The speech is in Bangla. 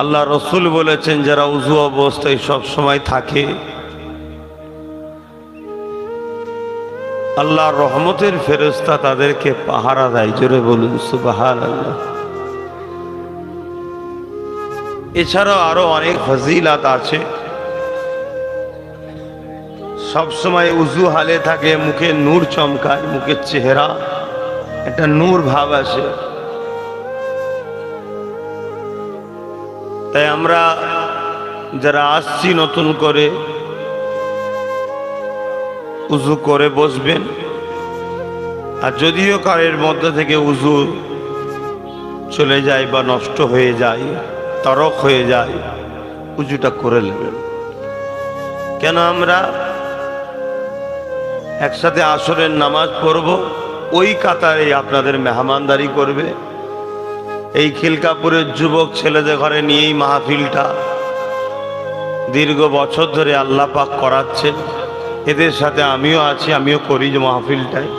আল্লাহ রসুল বলেছেন যারা উযু অবস্থায় সব সময় থাকে আল্লাহর রহমতের ফেরেশতা তাদেরকে পাহারা দেয়। জোরে বলুন সুবহানাল্লাহ। এছাড়াও আরো অনেক ফজিলাত আছে। সব সময় উযু হালে থাকে, মুখে নূর চমকায়, মুখের চেহারা একটা নূর ভাব আসে। তাই আমরা যারা আসছি নতুন করে উযু করে বসবেন, আর যদিও কারের মধ্যে থেকে উযু চলে যায় বা নষ্ট হয়ে যায়, তরক হয়ে যায়, উযুটা করে নেবেন। কেন আমরা একসাথে আসরের নামাজ পড়ব, ওই কাতারে আপনাদের মেহমানদারি করবে এই খিলকাপুরের যুবক ছেলেদের ঘরে নিয়েই মাহফিলটা দীর্ঘ বছর ধরে আল্লাহ পাক করাচ্ছেন। এদের সাথে আমিও আছি, আমিও করি যে মাহফিলটায়।